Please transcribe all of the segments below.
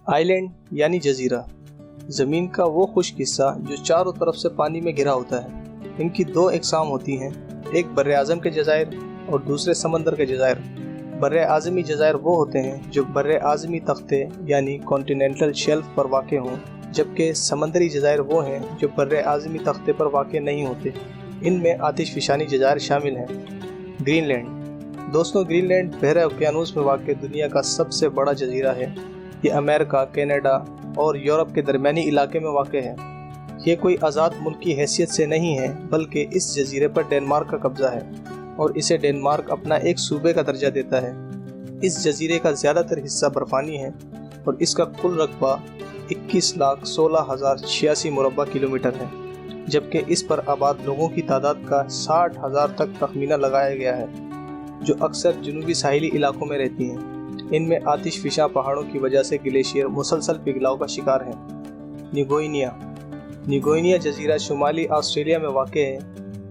Island یعنی جزیرہ، زمین کا وہ خشک حصہ جو چاروں طرف سے پانی میں گھرا ہوتا ہے۔ ان کی دو اقسام ہوتی ہیں، ایک بر اعظم کے جزائر اور دوسرے سمندر کے جزائر۔ بر اعظمی جزائر وہ ہوتے ہیں جو بر اعظمی تختے یعنی کانٹیننٹل شیلف پر واقع ہوں، جبکہ سمندری جزائر وہ ہیں جو بر اعظمی تختے پر واقع نہیں ہوتے۔ ان میں آتش فشانی جزائر شامل ہیں۔ گرین لینڈ دوستوں، گرین لینڈ بحر اوقیانوس میں واقع دنیا کا سب سے بڑا جزیرہ ہے۔ یہ امریکہ، کینیڈا اور یورپ کے درمیانی علاقے میں واقع ہے۔ یہ کوئی آزاد ملک کی حیثیت سے نہیں ہے، بلکہ اس جزیرے پر ڈنمارک کا قبضہ ہے اور اسے ڈنمارک اپنا ایک صوبے کا درجہ دیتا ہے۔ اس جزیرے کا زیادہ تر حصہ برفانی ہے اور اس کا کل رقبہ 21,16,086 مربع کلومیٹر ہے، جبکہ اس پر آباد لوگوں کی تعداد کا 60,000 تک تخمینہ لگایا گیا ہے، جو اکثر جنوبی ساحلی علاقوں میں رہتی ہیں۔ ان میں آتش فشاں پہاڑوں کی وجہ سے گلیشیئر مسلسل پگھلاؤ کا شکار ہیں۔ نیگوئینیا جزیرہ شمالی آسٹریلیا میں واقع ہے۔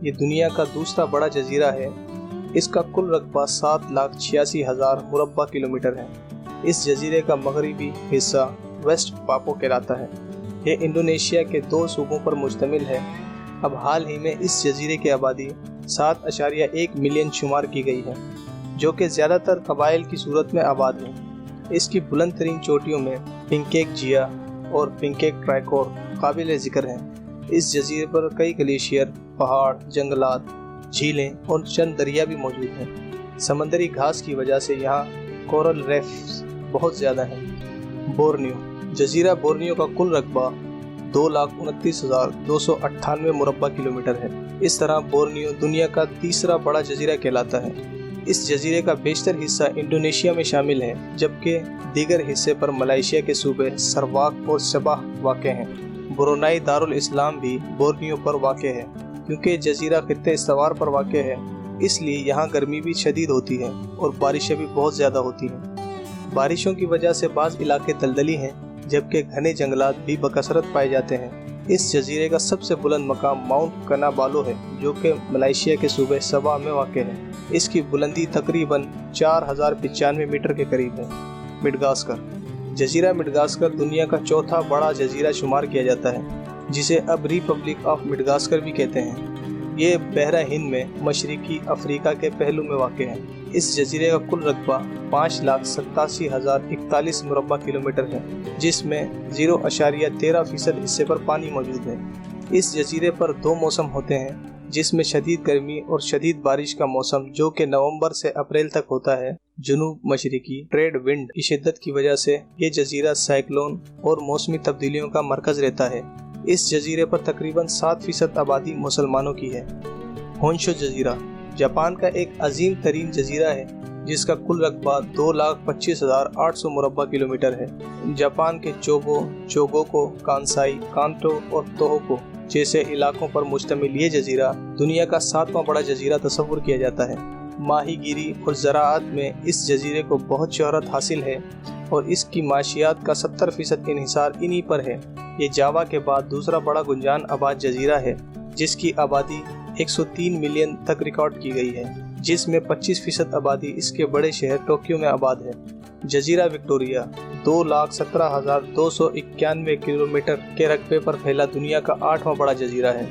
یہ دنیا کا دوسرا بڑا جزیرہ ہے۔ اس کا کل رقبہ 7,86,000 مربع کلومیٹر ہے۔ اس جزیرے کا مغربی حصہ ویسٹ پاپو کہلاتا ہے۔ یہ انڈونیشیا کے 2 صوبوں پر مشتمل ہے۔ اب حال ہی میں اس جزیرے کی آبادی 7.1 ملین شمار کی گئی ہے، جو کہ زیادہ تر قبائل کی صورت میں آباد ہیں۔ اس کی بلند ترین چوٹیوں میں پنکیک جیا اور پنکیک ٹرائکور قابل ذکر ہیں۔ اس جزیرے پر کئی گلیشیئر، پہاڑ، جنگلات، جھیلیں اور چند دریا بھی موجود ہیں۔ سمندری گھاس کی وجہ سے یہاں کورل ریفز بہت زیادہ ہیں۔ بورنیو جزیرہ بورنیو کا کل رقبہ 2,29,298 مربع کلومیٹر ہے۔ اس طرح بورنیو دنیا کا تیسرا بڑا جزیرہ کہلاتا ہے۔ اس جزیرے کا بیشتر حصہ انڈونیشیا میں شامل ہے، جبکہ دیگر حصے پر ملائیشیا کے صوبے سرواک اور سباہ واقع ہیں۔ برونائی دارالاسلام بھی بورنیو پر واقع ہے۔ کیونکہ جزیرہ خطے استوار پر واقع ہے، اس لیے یہاں گرمی بھی شدید ہوتی ہے اور بارشیں بھی بہت زیادہ ہوتی ہیں۔ بارشوں کی وجہ سے بعض علاقے دلدلی ہیں، جبکہ گھنے جنگلات بھی بکثرت پائے جاتے ہیں۔ اس جزیرے کا سب سے بلند مقام ماؤنٹ کنابالو ہے، جو کہ ملائیشیا کے صوبے سباہ میں واقع ہے۔ اس کی بلندی تقریباً 4,095 میٹر کے قریب ہے۔ مڈغاسکر جزیرہ مڈغاسکر دنیا کا چوتھا بڑا جزیرہ شمار کیا جاتا ہے، جسے اب ریپبلک آف مڈغاسکر بھی کہتے ہیں۔ یہ بحیرہ ہند میں مشرقی افریقہ کے پہلو میں واقع ہے۔ اس جزیرے کا کل رقبہ 5,87,041 مربع کلومیٹر ہے، جس میں 0.13% حصے پر پانی موجود ہے۔ اس جزیرے پر 2 موسم ہوتے ہیں، جس میں شدید گرمی اور شدید بارش کا موسم، جو کہ نومبر سے اپریل تک ہوتا ہے۔ جنوب مشرقی ٹریڈ ونڈ کی شدت کی وجہ سے یہ جزیرہ سائیکلون اور موسمی تبدیلیوں کا مرکز رہتا ہے۔ اس جزیرے پر تقریباً 7% آبادی مسلمانوں کی ہے۔ ہونشو جزیرہ جاپان کا ایک عظیم ترین جزیرہ ہے، جس کا کل رقبہ 2,25,800 مربع کلومیٹر ہے۔ جاپان کے چوگوکو، کانسائی، کانٹو اور توہوکو جیسے علاقوں پر مشتمل یہ جزیرہ دنیا کا 7واں بڑا جزیرہ تصور کیا جاتا ہے۔ ماہی گیری اور زراعت میں اس جزیرے کو بہت شہرت حاصل ہے اور اس کی معاشیات کا 70% انحصار انہی پر ہے۔ یہ جاوا کے بعد دوسرا بڑا گنجان آباد جزیرہ ہے، جس کی آبادی 103 ملین تک ریکارڈ کی گئی ہے، جس میں 25% آبادی اس کے بڑے شہر ٹوکیو میں آباد ہے۔ جزیرہ وکٹوریہ 2,17,291 کلومیٹر کے رقبے پر پھیلا دنیا کا 8واں بڑا جزیرہ ہے،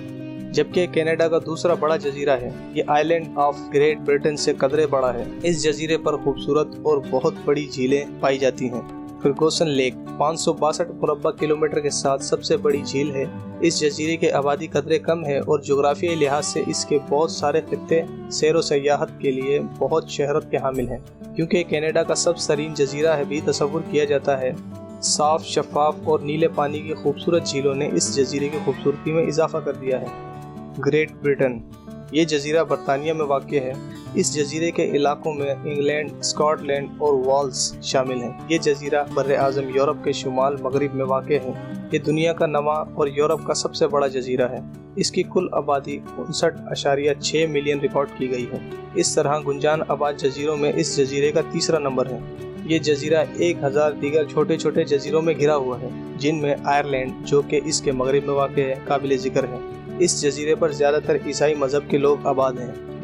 جبکہ کینیڈا کا دوسرا بڑا جزیرہ ہے۔ یہ آئلینڈ آف گریٹ برٹن سے قدرے بڑا ہے۔ اس جزیرے پر خوبصورت اور بہت بڑی جھیلیں پائی جاتی ہیں۔ فرگوسن لیک 562 مربع کلومیٹر کے ساتھ سب سے بڑی جھیل ہے۔ اس جزیرے کی آبادی قدرے کم ہے اور جغرافیائی لحاظ سے اس کے بہت سارے خطے سیر و سیاحت کے لیے بہت شہرت کے حامل ہیں۔ کیونکہ کینیڈا کا سب ترین جزیرہ ہے بھی تصور کیا جاتا ہے، صاف، شفاف اور نیلے پانی کی خوبصورت جھیلوں نے اس جزیرے کی خوبصورتی میں اضافہ کر دیا ہے۔ گریٹ برٹن یہ جزیرہ برطانیہ میں واقع ہے۔ اس جزیرے کے علاقوں میں انگلینڈ، اسکاٹ لینڈ اور والز شامل ہیں۔ یہ جزیرہ بر اعظم یورپ کے شمال مغرب میں واقع ہے۔ یہ دنیا کا 9واں اور یورپ کا سب سے بڑا جزیرہ ہے۔ اس کی کل آبادی 59.6 ملین ریکارڈ کی گئی ہے۔ اس طرح گنجان آباد جزیروں میں اس جزیرے کا تیسرا نمبر ہے۔ یہ جزیرہ 1000 دیگر چھوٹے چھوٹے جزیروں میں گھرا ہوا ہے، جن میں آئرلینڈ، جو کہ اس کے مغرب میں واقع ہے، قابل ذکر ہے۔ اس جزیرے پر زیادہ تر عیسائی مذہب کے لوگ آباد ہیں۔